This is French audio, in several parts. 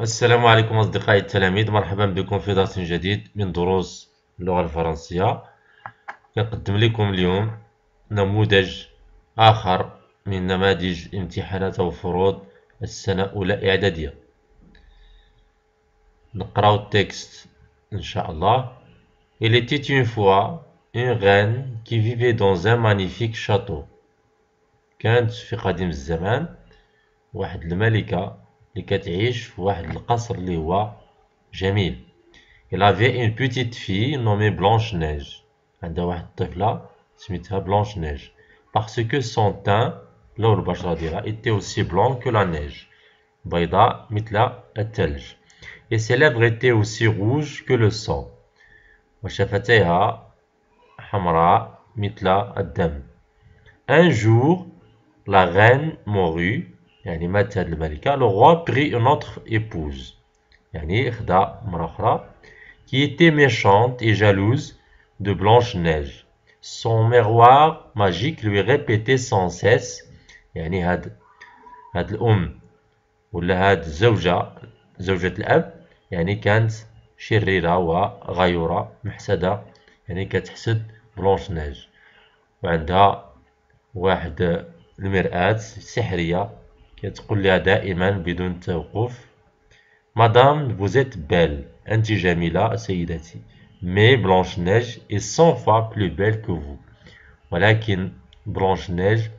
السلام عليكم أصدقائي التلاميذ، مرحبا بكم في درس جديد من دروس اللغة الفرنسية. نقدم لكم اليوم نموذج آخر من نماذج امتحانات أو فروض السنة الأولى إعدادية. نقرأ التكست إن شاء الله. Il était une fois une reine qui vivait dans un magnifique château. كانت في قديم الزمان واحد الملكة اللي كتعيش في واحد القصر اللي هو جميل. Il avait une petite fille nommée Blanche-Neige. عندها واحد الطفلة سميتها Blanche-Neige. Parce que son teint لون البشرة ديالها était aussi blanc que la neige. بيضاء مثل الثلج. Et ses lèvres étaient aussi rouges que le sang. وشفتيها حمراء مثل الدم. Un jour, la reine mourut. يعني ماتت هاد الملكة. Le roi prit une autre épouse. يعني خدا مرة أخرى. Qui était méchante et jalouse de Blanche-Neige. Son miroir magique lui répétait sans cesse. يعني هاد الأم ولا هاد الزوجة زوجة الأب يعني كانت شريرة وغيورة محسدة، يعني كتحسد بلانش-نيج، وعندها واحد المرآة سحرية كتقول لها دائما بدون توقف: مدام vous êtes belle، أنت جميلة سيدتي. mais Blanche-Neige est 100 fois plus belle que vous. ولكن Blanche-Neige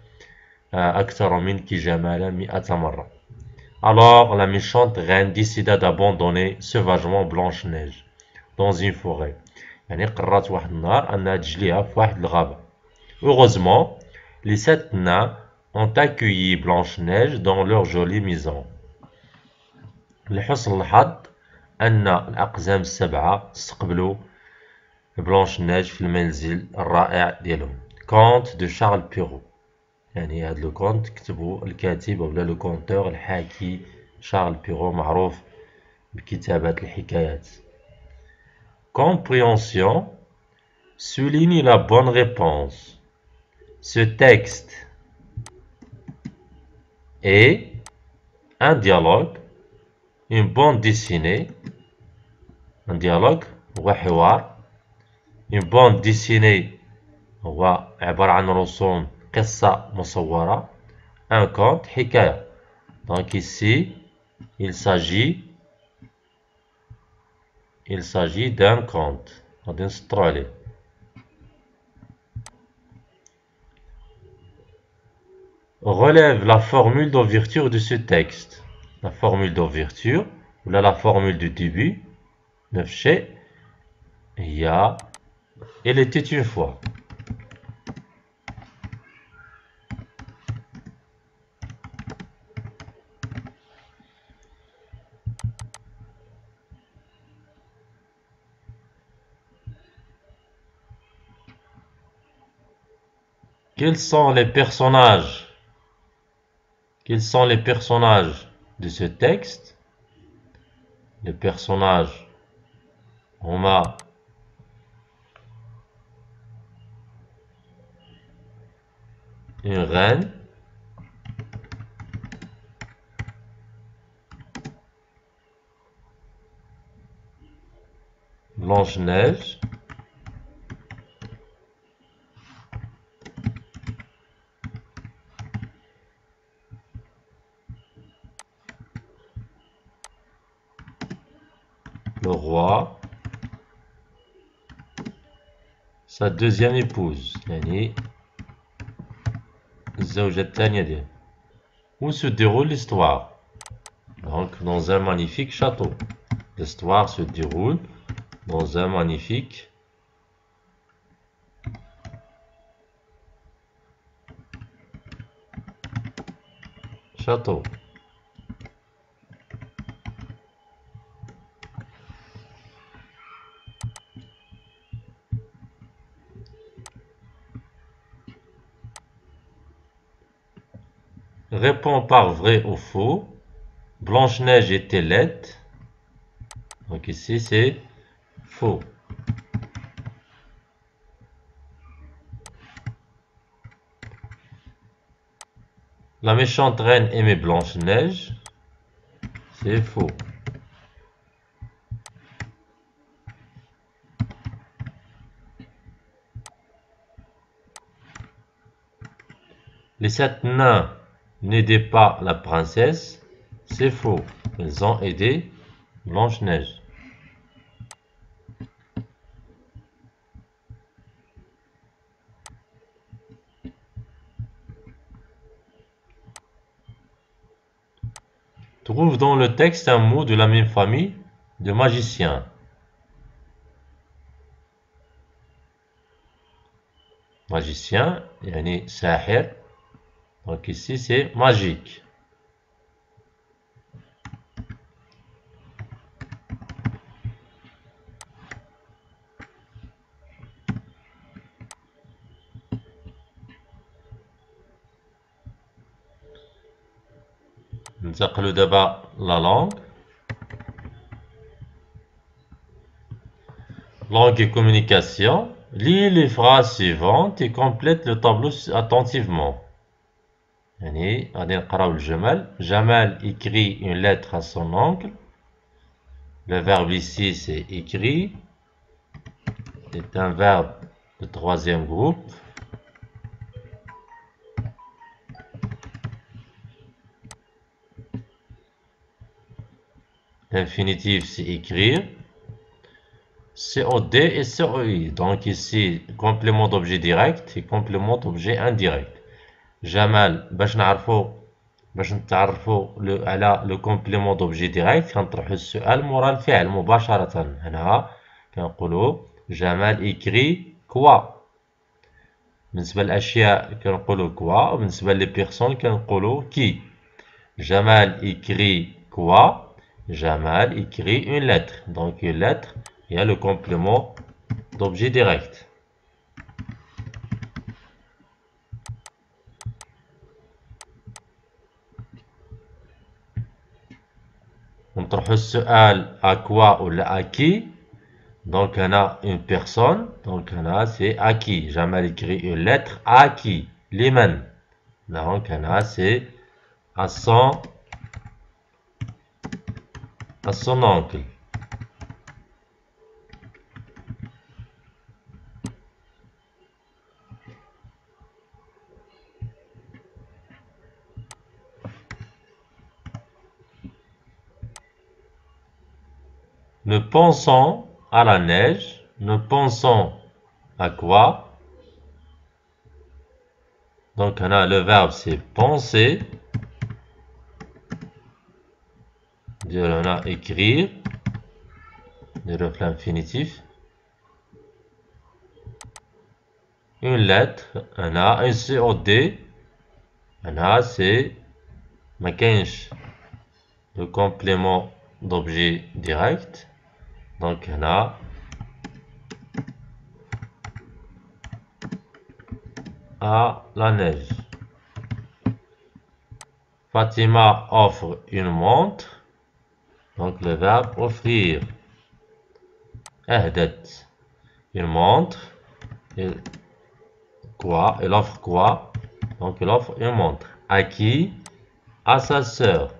أكثر منك جمالا 100 مرة. Alors la méchante reine décida d'abandonner sauvagement Blanche-Neige dans une forêt. يعني قررت واحد النهار أنها تجليها في واحد الغابة. Heureusement, les 7 nains ont accueilli Blanche-Neige dans leur jolie maison. لحسن الحظ أن الأقزام السبعة استقبلوا بلانش-نيج في المنزل الرائع ديالهم. كونت دو شارل بيرو، يعني هاد لو كونت كتبو الكاتب ولا لو كونتور الحاكي شارل بيرو، معروف بكتابة الحكايات. Compréhension. Souligne la bonne réponse. Ce texte est un dialogue, une bande dessinée. Un dialogue هو حوار. Une bande dessinée هو عبارة عن رسوم قصة مصورة. Un conte حكاية. Donc ici il s'agit d'un conte. غادي نسطرو عليه. Relève la formule d'ouverture de ce texte. La formule d'ouverture ou la formule du début نفس الشيء هي Il était une fois. Quels sont les personnages de ce texte? Les personnages هما une reine, Blanche-Neige, le roi, sa deuxième épouse, يعني الزوجة الثانية ديالو. Où se déroule l'histoire? Donc dans un magnifique château. L'histoire se déroule dans un magnifique château. Réponds par vrai ou faux. Blanche-Neige était laide. Donc ici c'est faux. La méchante reine aimait Blanche-Neige. C'est faux. Les 7 nains n'aidaient pas la princesse. C'est faux. Ils ont aidé Blanche-Neige. Trouve dans le texte un mot de la même famille de magicien. Magicien, yani sahir. Donc ici c'est magique. ننتقلوا دابا la langue. Langue et communication. Lis les phrases suivantes et complète le tableau attentivement. يعني غادي نقراو الجمل. Jamal écrit une lettre à son oncle. Le verbe ici c'est écrit. C'est un verbe de troisième groupe. L'infinitif c'est écrire. COD et COI. Donc ici complément d'objet direct et complément d'objet indirect. Jamal باش نتعرفوا على لو كومبليمون دوبجي ديريكت كنطرحوا السؤال مورا الفعل مباشرة. هنا كنقولوا جمال إيكري كوا. بالنسبة للأشياء كنقولوا كوا وبالنسبة لي بيرسون كنقولوا كي. جمال إيكري كوا. Jamal écrit une lettre. Donc une lettre, il y a le complément d'objet direct. On trouve ce à quoi ou à qui. Donc on a une personne. Donc on a c'est à qui. Jamal écrit une lettre à qui. Liman. Donc on a c'est à son oncle. Nous pensons à la neige. Nous pensons à quoi? Donc on a le verbe c'est penser. On a écrire. Le reflet infinitif. Une lettre. On a un COD. On a c'est مكاينش le complément d'objet direct. Donc on a à la neige. Fatima offre une montre. Donc le verbe offrir. أهدت une montre. Et quoi? Elle offre quoi? Donc elle offre une montre. À qui? À sa sœur.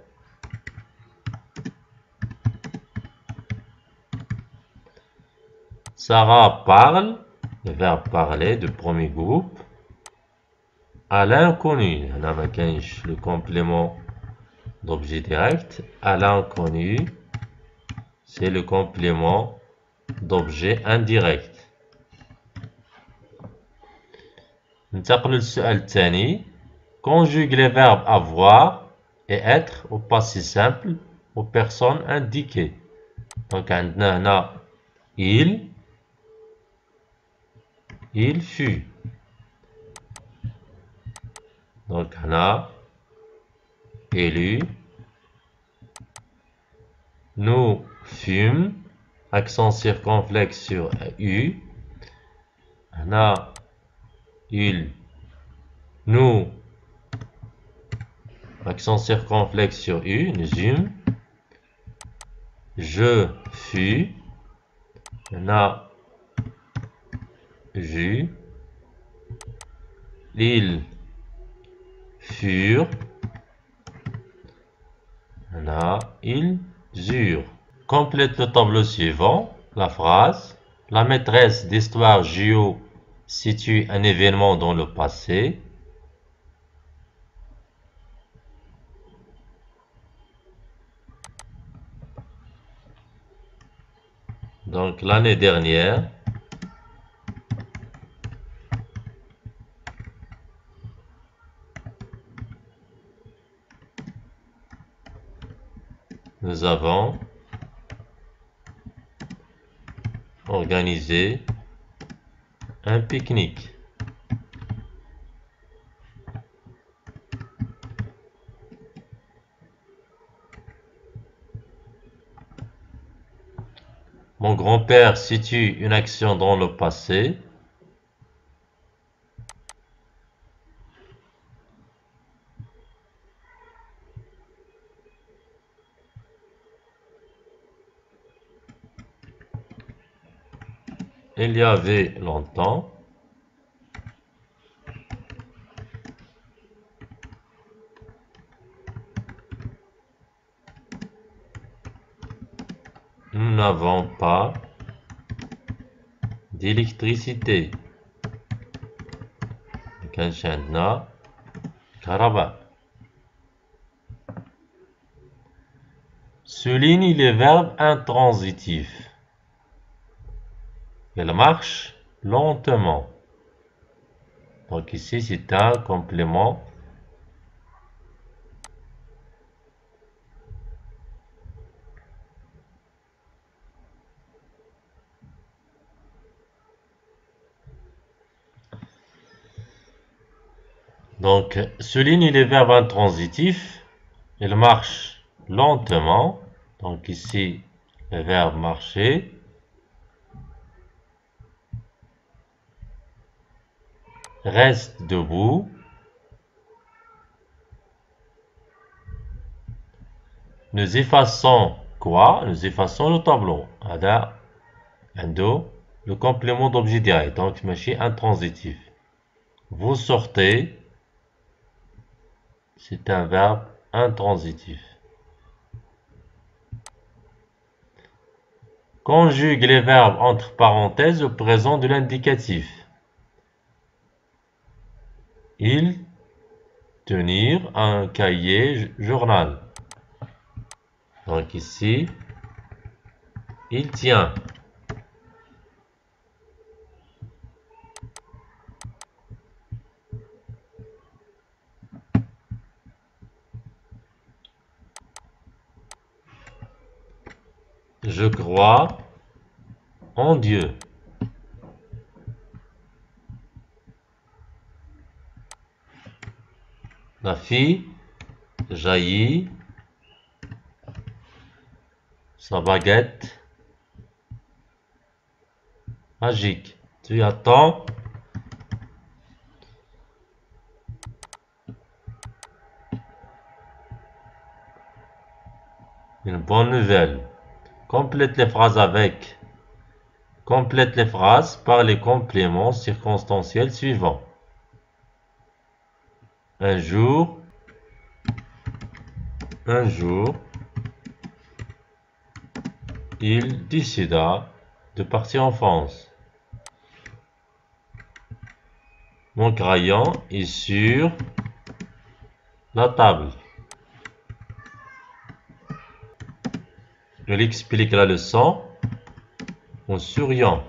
Sarah parle. Le verbe parler du premier groupe. À l'inconnu. On a le complément d'objet direct. À l'inconnu. C'est le complément d'objet indirect. ننتقل للسؤال الثاني. Conjugue les verbes avoir et être au passé simple aux personnes indiquées. Donc عندنا هنا il fut. Donc هنا élu. Nous fûmes. Accent circonflexe sur U. هنا nous. Accent circonflexe sur U. Nous eûmes. Je fus. هنا j'eus. Ils furent. Là, ils eurent. Complète le tableau suivant. La phrase. La maîtresse d'histoire géo situe un événement dans le passé. Donc l'année dernière, nous avons organisé un pique-nique. Mon grand-père situe une action dans le passé. Il y avait longtemps. Nous n'avons pas d'électricité. كانش عندنا كهرباء. Souligne les verbes intransitifs. Il marche lentement. Donc ici, c'est un complément. Donc, souligne les verbes intransitifs. Il marche lentement. Donc ici, le verbe marcher. Reste debout. Nous effaçons quoi? Nous effaçons le tableau. هذا عنده le complément d'objet direct. Donc, ماشي intransitif. Vous sortez. C'est un verbe intransitif. Conjugue les verbes entre parenthèses au présent de l'indicatif. Il, tenir, un cahier, journal. Donc ici, il tient. Je crois en Dieu. La fille jaillit sa baguette magique. Tu attends une bonne nouvelle. Complète les phrases avec. Complète les phrases par les compléments circonstanciels suivants. Un jour, il décida de partir en France. Mon crayon est sur la table. Il explique la leçon en souriant.